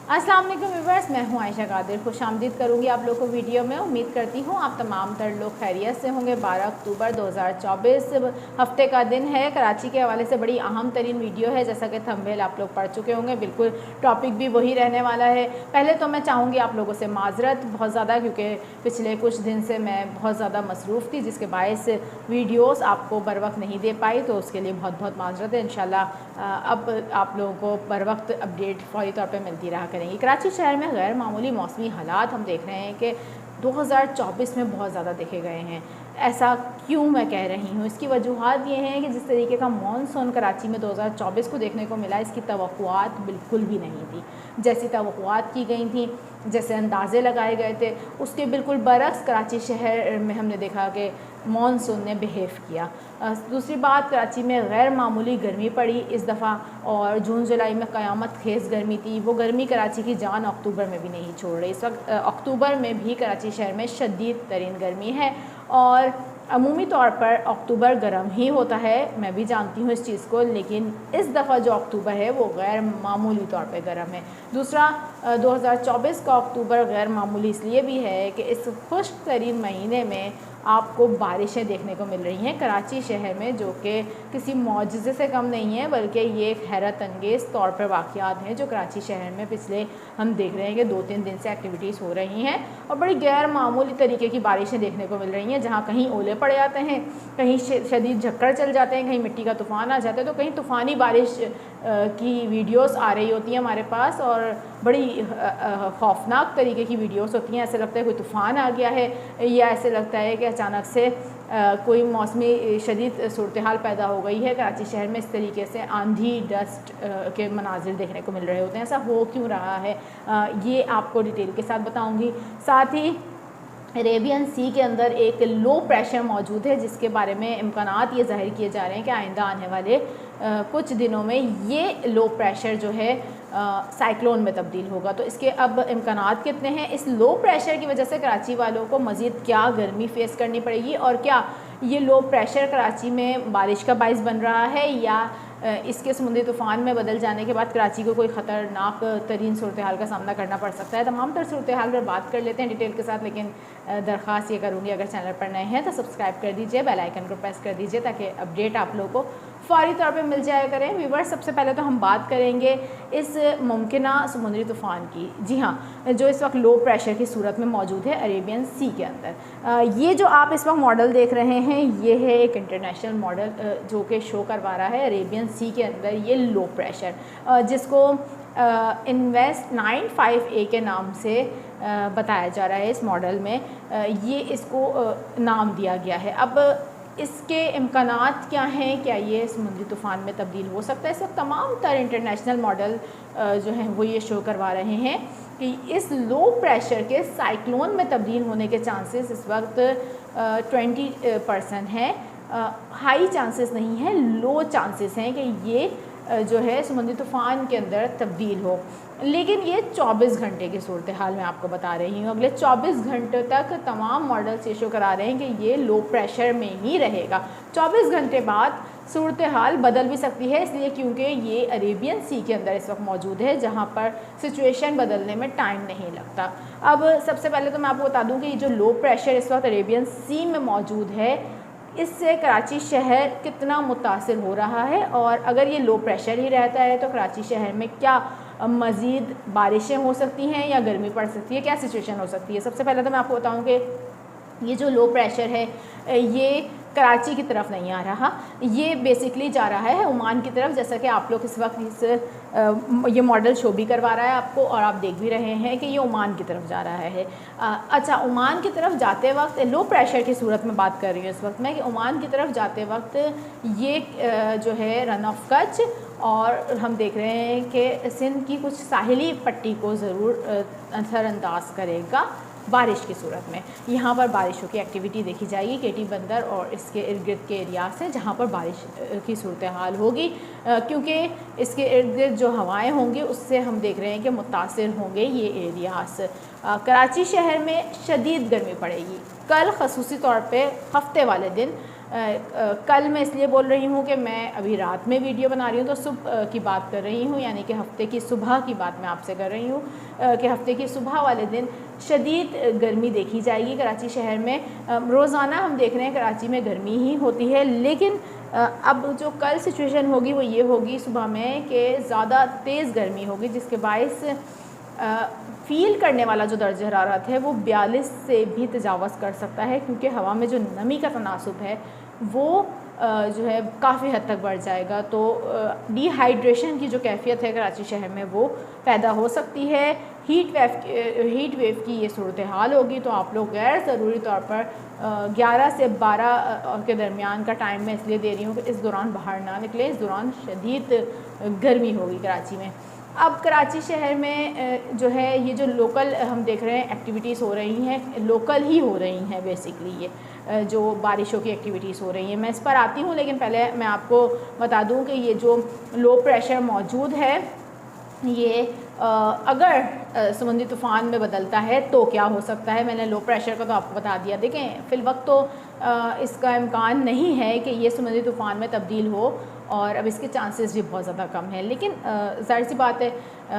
अस्सलाम वालेकुम व्यूअर्स, मैं हूं आयशा कादिर। खुशामदीद करूंगी आप लोगों को वीडियो में। उम्मीद करती हूं आप तमाम तर लोग खैरियत से होंगे। 12 अक्टूबर 2024 हफ्ते का दिन है। कराची के हवाले से बड़ी अहम तरीन वीडियो है, जैसा कि थंबनेल आप लोग पढ़ चुके होंगे। बिल्कुल टॉपिक भी वही रहने वाला है। पहले तो मैं चाहूँगी आप लोगों से माजरत बहुत ज़्यादा, क्योंकि पिछले कुछ दिन से मैं बहुत ज़्यादा मसरूफ़ थी, जिसके बायस वीडियोज़ आपको बर वक्त नहीं दे पाई, तो उसके लिए बहुत बहुत माजरत है। इंशाल्लाह अब आप लोगों को बर वक्त अपडेट फौरी तौर पे मिलती रहा करेंगी। कराची शहर में गैर मामूली मौसमी हालात हम देख रहे हैं कि 2024 में बहुत ज़्यादा देखे गए हैं। ऐसा क्यों मैं कह रही हूँ, इसकी वजूहात ये हैं कि जिस तरीके का मॉनसून कराची में 2024 को देखने को मिला, इसकी तवक्कुआत बिल्कुल भी नहीं थी। जैसी तवक्कुआत की गई थी, जैसे अंदाज़े लगाए गए थे, उसके बिल्कुल बरक्स कराची शहर में हमने देखा कि मॉनसून ने बिहेव किया। दूसरी बात, कराची में गैर मामूली गर्मी पड़ी इस दफ़ा, और जून जुलाई में क़यामत खेज़ गर्मी थी। वो गर्मी कराची की जान अक्टूबर में भी नहीं छोड़ रही। इस वक्त अक्टूबर में भी कराची शहर में शदीद तरीन गर्मी है, और अमूमी तौर पर अक्टूबर गर्म ही होता है, मैं भी जानती हूँ इस चीज़ को, लेकिन इस दफ़ा जो अक्टूबर है वो गैर मामूली तौर पे गर्म है। दूसरा, 2024 का अक्टूबर गैर मामूली इसलिए भी है कि इस खुश्क तरीन महीने में आपको बारिशें देखने को मिल रही हैं कराची शहर में, जो कि किसी मौजज़े से कम नहीं है, बल्कि ये एक हैरत अंगेज़ तौर पर वाक़यात हैं जो कराची शहर में पिछले हम देख रहे हैं कि 2-3 दिन से एक्टिविटीज़ हो रही हैं, और बड़ी गैर मामूली तरीके की बारिशें देखने को मिल रही हैं, जहाँ कहीं ओले पड़ जाते हैं, कहीं शदीद झक्कड़ चल जाते हैं, कहीं मिट्टी का तूफ़ान आ जाता है, तो कहीं तूफ़ानी बारिश की वीडियोस आ रही होती हैं हमारे पास, और बड़ी खौफनाक तरीके की वीडियोस होती हैं। ऐसे लगता है कोई तूफ़ान आ गया है, या ऐसे लगता है कि अचानक से कोई मौसमी शदीद सूरत हाल पैदा हो गई है कराची शहर में। इस तरीके से आंधी डस्ट के मनाजिर देखने को मिल रहे होते हैं। ऐसा हो क्यों रहा है, ये आपको डिटेल के साथ बताऊँगी। साथ ही अरेबियन सी के अंदर एक लो प्रेशर मौजूद है, जिसके बारे में इम्कानात ये ज़ाहिर किए जा रहे हैं कि आइंदा आने वाले कुछ दिनों में ये लो प्रेशर जो है साइक्लोन में तब्दील होगा। तो इसके अब इम्कानात कितने हैं? इस लो प्रेशर की वजह से कराची वालों को मज़ीद क्या गर्मी फ़ेस करनी पड़ेगी, और क्या ये लो प्रेशर कराची में बारिश का बाइस बन रहा है, या इसके समुद्री तूफ़ान में बदल जाने के बाद कराची को कोई ख़तरनाक तरीन सूरत हाल का सामना करना पड़ सकता है। तमाम तर सूरत हाल पर बात कर लेते हैं डिटेल के साथ, लेकिन दरख्वास्त ये करूँगी, अगर चैनल पर नए हैं तो सब्सक्राइब कर दीजिए, बेल आइकन को प्रेस कर दीजिए, ताकि अपडेट आप लोगों को फौरी तौर पे मिल जाया करें। व्यूअर्स, सबसे पहले तो हम बात करेंगे इस मुमकिना समुद्री तूफ़ान की। जी हाँ, जो इस वक्त लो प्रेशर की सूरत में मौजूद है अरेबियन सी के अंदर। ये जो आप इस वक्त मॉडल देख रहे हैं, ये है एक इंटरनेशनल मॉडल जो कि शो करवा रहा है अरेबियन सी के अंदर ये लो प्रेशर, जिसको इन्वेस्ट 95A के नाम से बताया जा रहा है। इस मॉडल में ये इसको नाम दिया गया है। अब इसके इम्कानात क्या हैं, क्या ये समुद्री तूफ़ान में तब्दील हो सकता है? इस वक्त तमाम तर इंटरनेशनल मॉडल जो हैं वो ये शो करवा रहे हैं कि इस लो प्रेशर के साइक्लोन में तब्दील होने के चांसेस इस वक्त 20% हैं। हाई चांसेस नहीं है, लो चांसेस हैं कि ये जो है समुद्री तूफ़ान के अंदर तब्दील हो। लेकिन ये 24 घंटे की सूरत हाल मैं आपको बता रही हूँ। अगले 24 घंटे तक तमाम मॉडल्स ये शो करा रहे हैं कि ये लो प्रेशर में ही रहेगा। 24 घंटे बाद सूरत हाल बदल भी सकती है, इसलिए क्योंकि ये अरेबियन सी के अंदर इस वक्त मौजूद है, जहाँ पर सिचुएशन बदलने में टाइम नहीं लगता। अब सबसे पहले तो मैं आपको बता दूँ कि जो लो प्रेशर इस वक्त अरेबियन सी में मौजूद है, इससे कराची शहर कितना मुतासिर हो रहा है, और अगर ये लो प्रेशर ही रहता है तो कराची शहर में क्या मज़ीद बारिशें हो सकती हैं या गर्मी पड़ सकती है, क्या सिचुएशन हो सकती है। सबसे पहले तो मैं आपको बताऊं कि ये जो लो प्रेशर है ये कराची की तरफ नहीं आ रहा, ये बेसिकली जा रहा है ओमान की तरफ, जैसा कि आप लोग इस वक्त ये मॉडल शो भी करवा रहा है आपको, और आप देख भी रहे हैं कि ये ओमान की तरफ जा रहा है। अच्छा, ओमान की तरफ जाते वक्त लो प्रेशर की सूरत में बात कर रही हूँ इस वक्त मैं, कि ओमान की तरफ जाते वक्त ये जो है रन ऑफ कच्छ, और हम देख रहे हैं कि सिंध की कुछ साहिली पट्टी को ज़रूर असरअंदाज करेगा बारिश की सूरत में। यहाँ पर बारिशों की एक्टिविटी देखी जाएगी केटी बंदर और इसके इर्द गिर्द के एरिया से, जहाँ पर बारिश की सूरत हाल होगी, क्योंकि इसके इर्द गिर्द जो हवाएं होंगी उससे हम देख रहे हैं कि मुतासिर होंगे ये एरियास। कराची शहर में शदीद गर्मी पड़ेगी कल, खसूसी तौर पे हफ्ते वाले दिन कल मैं इसलिए बोल रही हूँ कि मैं अभी रात में वीडियो बना रही हूँ, तो सुबह की बात कर रही हूँ, यानी कि हफ़्ते की सुबह की बात मैं आपसे कर रही हूँ कि हफ़्ते की सुबह वाले दिन शदीद गर्मी देखी जाएगी कराची शहर में। रोज़ाना हम देख रहे हैं कराची में गर्मी ही होती है, लेकिन अब जो कल सिचुएशन होगी वो ये होगी सुबह में कि ज़्यादा तेज़ गर्मी होगी, जिसके बायस फ़ील करने वाला जो दर्ज हरारत है वो 42 से भी तजावज़ कर सकता है, क्योंकि हवा में जो नमी का तनासुब है वो जो है काफ़ी हद तक बढ़ जाएगा। तो डिहाइड्रेशन की जो कैफियत है कराची शहर में वो पैदा हो सकती है। हीट वेव की ये सूरत हाल होगी, तो आप लोग गैर ज़रूरी तौर पर 11 से 12 के दरमियान का टाइम मैं इसलिए दे रही हूँ कि इस दौरान बाहर ना निकलें। इस दौरान शदीद गर्मी होगी कराची में। अब कराची शहर में जो है ये जो लोकल हम देख रहे हैं एक्टिविटीज़ हो रही हैं, लोकल ही हो रही हैं बेसिकली, ये जो बारिशों की एक्टिविटीज़ हो रही हैं, मैं इस पर आती हूँ। लेकिन पहले मैं आपको बता दूँ कि ये जो लो प्रेशर मौजूद है ये अगर समुद्री तूफ़ान में बदलता है तो क्या हो सकता है। मैंने लो प्रेशर का तो आपको बता दिया। देखें फ़िलवक्त तो इसका इम्कान नहीं है कि ये समुद्री तूफ़ान में तब्दील हो, और अब इसके चांसेस भी बहुत ज़्यादा कम हैं। लेकिन ज़ाहिर सी बात है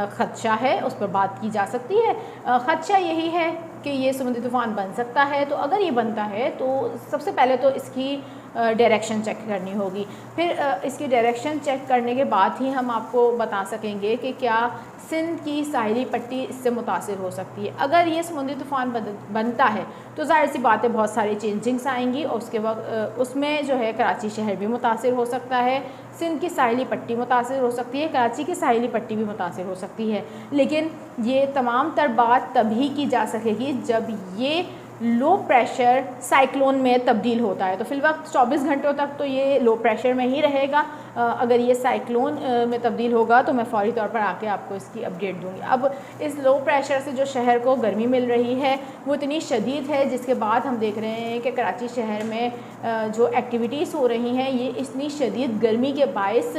ख़दशा है, उस पर बात की जा सकती है। ख़दशा यही है कि ये समुद्री तूफ़ान बन सकता है। तो अगर ये बनता है तो सबसे पहले तो इसकी डायरेक्शन चेक करनी होगी। फिर इसकी डायरेक्शन चेक करने के बाद ही हम आपको बता सकेंगे कि क्या सिंध की साहिली पट्टी इससे मुतासिर हो सकती है। अगर ये समुद्री तूफ़ान बनता है तो ज़ाहिर सी बात है बहुत सारी चेंजिंग्स आएंगी, और उसके वक्त उसमें जो है कराची शहर भी मुतासिर हो सकता है, सिंध की साहिली पट्टी मुतासिर हो सकती है, कराची की साहिली पट्टी भी मुतासिर हो सकती है। लेकिन ये तमाम तर बात तभी की जा सकेगी जब ये लो प्रेशर साइक्लोन में तब्दील होता है। तो फ़िलवक्त 24 घंटों तक तो ये लो प्रेशर में ही रहेगा। अगर ये साइक्लोन में तब्दील होगा तो मैं फ़ौरी तौर पर आके आपको इसकी अपडेट दूंगी। अब इस लो प्रेशर से जो शहर को गर्मी मिल रही है वो इतनी शदीद है, जिसके बाद हम देख रहे हैं कि कराची शहर में जो एक्टिविटीज़ हो रही हैं ये इतनी शदीद गर्मी के बायस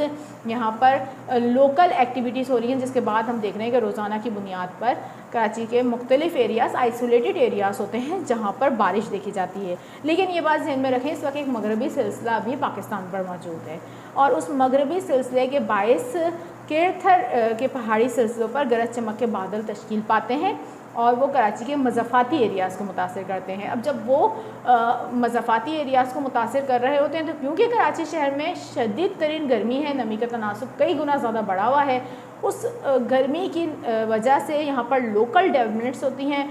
यहाँ पर लोकल एक्टिविटीज़ हो रही हैं, जिसके बाद हम देख रहे हैं कि रोज़ाना की बुनियाद पर कराची के मुख्तलिफ एरियाज़ आइसोलेटेड एरियाज़ होते हैं जहाँ पर बारिश देखी जाती है। लेकिन ये बात ध्यान में रखें, इस वक्त एक मगरबी सिलसिला भी पाकिस्तान पर मौजूद है, और उस मगरबी सिलसिले के बायस केरथर के पहाड़ी सिलसिलों पर गरज चमक के बादल तश्कील पाते हैं, और वो कराची के मज़ाफ़ाती एरियाज़ को मुतासिर करते हैं। अब जब वो मज़ाफ़ाती एरियाज़ को मुतासिर कर रहे होते हैं तो क्योंकि कराची शहर में शदीद तरीन गर्मी है, नमी का तनासुब कई गुना ज़्यादा बढ़ा हुआ है, उस गर्मी की वजह से यहाँ पर लोकल डेवलपमेंट्स होती हैं,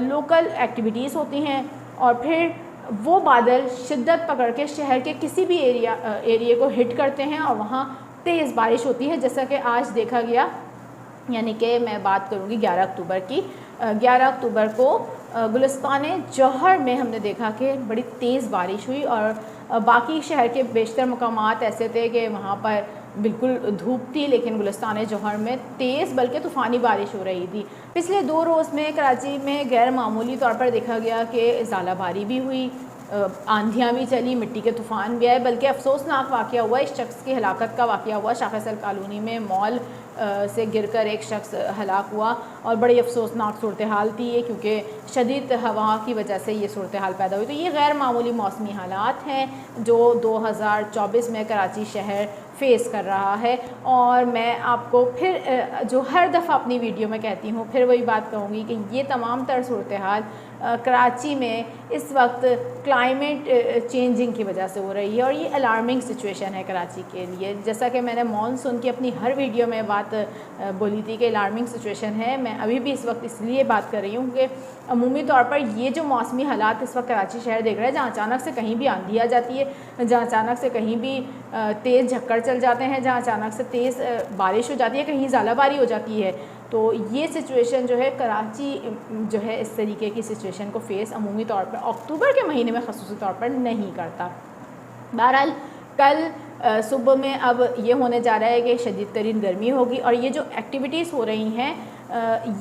लोकल एक्टिविटीज़ होती हैं, और फिर वो बादल शिद्दत पकड़ के शहर के किसी भी एरिए को हिट करते हैं और वहाँ तेज़ बारिश होती है, जैसा कि आज देखा गया। यानी कि मैं बात करूँगी 11 अक्टूबर की। 11 अक्टूबर को गुलिस्तान जौहर में हमने देखा कि बड़ी तेज़ बारिश हुई, और बाकी शहर के बेशतर मकामात ऐसे थे कि वहाँ पर बिल्कुल धूप थी, लेकिन गुलिस्तान जौहर में तेज़ बल्कि तूफ़ानी बारिश हो रही थी। पिछले 2 रोज़ में कराची में गैर मामूली तौर पर देखा गया कि ज़ालाबारी भी हुई, आंधियाँ भी चली, मिट्टी के तूफ़ान भी आए, बल्कि अफसोसनाक वाक़या हुआ, इस शख्स की हलाकत का वाक़या हुआ। शाखसल कॉलोनी में मॉल से गिरकर एक शख्स हलाक हुआ, और बड़ी अफसोसनाक सूरत हाल थी ये, क्योंकि शदीद हवा की वजह से ये सूरत हाल पैदा हुई। तो ये गैर मामूली मौसमी हालात हैं जो 2024 में कराची शहर फेस कर रहा है। और मैं आपको फिर जो हर दफ़ा अपनी वीडियो में कहती हूँ, फिर वही बात कहूँगी कि ये तमाम तर सूरत हाल कराची में इस वक्त क्लाइमेट चेंजिंग की वजह से हो रही है, और ये अलार्मिंग सिचुएशन है कराची के लिए। जैसा कि मैंने मॉनसून की अपनी हर वीडियो में बात बोली थी कि अलार्मिंग सिचुएशन है, मैं अभी भी इस वक्त इसलिए बात कर रही हूँ कि अमूमी तौर पर ये जो मौसमी हालात इस वक्त कराची शहर देख रहा है, जहाँ अचानक से कहीं भी आंधी आ जाती है, जहाँ अचानक से कहीं भी तेज़ झक्कड़ चल जाते हैं, जहाँ अचानक से तेज़ बारिश हो जाती है, कहीं ज़ालाबारी हो जाती है, तो ये सिचुएशन जो है कराची जो है इस तरीके की सिचुएशन को फेस अमूमी तौर पर अक्टूबर के महीने में ख़ुसूसी तौर पर नहीं करता। बहरहाल कल सुबह में अब ये होने जा रहा है कि शदीद तरीन गर्मी होगी, और ये जो एक्टिविटीज़ हो रही हैं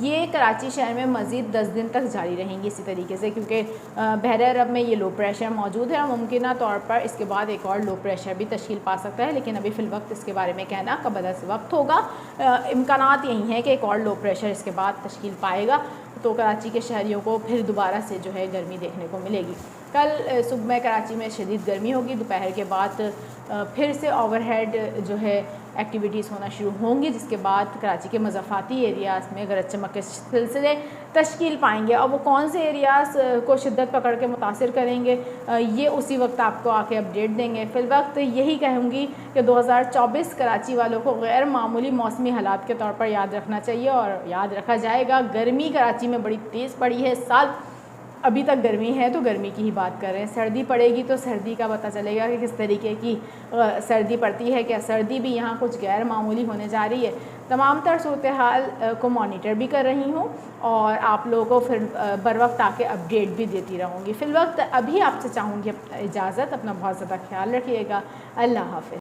ये कराची शहर में मज़ीद 10 दिन तक जारी रहेंगी इसी तरीके से, क्योंकि बहर अरब में ये लो प्रेशर मौजूद है और मुमकिन तौर पर इसके बाद एक और लो प्रेशर भी तश्कील पा सकता है, लेकिन अभी फ़िलवक्त इसके बारे में कहना कबल वक्त होगा। इम्कानात यही हैं कि एक और लो प्रेशर इसके बाद तश्कील पाएगा, तो कराची के शहरियों को फिर दोबारा से जो है गर्मी देखने को मिलेगी। कल सुबह में कराची में शदीद गर्मी होगी, दोपहर के बाद फिर से ओवरहेड जो है एक्टिविटीज़ होना शुरू होंगी, जिसके बाद कराची के मज़ाफ़ाती एरियाज़ में गरज चमक के सिलसिले तश्कील पाएंगे। और वो कौन से एरियाज़ को शिद्दत पकड़ के मुतासिर करेंगे, ये उसी वक्त आपको आके अपडेट देंगे। फ़िलवक्त यही कहूँगी कि 2024 कराची वालों को गैर मामूली मौसमी हालात के तौर पर याद रखना चाहिए और याद रखा जाएगा। गर्मी कराची में बड़ी तेज़ पड़ी है इस साल, अभी तक गर्मी है तो गर्मी की ही बात कर रहे हैं। सर्दी पड़ेगी तो सर्दी का पता चलेगा कि किस तरीके की सर्दी पड़ती है, क्या सर्दी भी यहाँ कुछ गैर मामूली होने जा रही है। तमाम तर सूरत हाल को मॉनिटर भी कर रही हूँ और आप लोगों को फिर बर वक्त आके अपडेट भी देती रहूँगी। फ़िलवक्त अभी आपसे चाहूँगी इजाज़त, अपना बहुत ज़्यादा ख्याल रखिएगा। अल्लाह हाफ़िज़।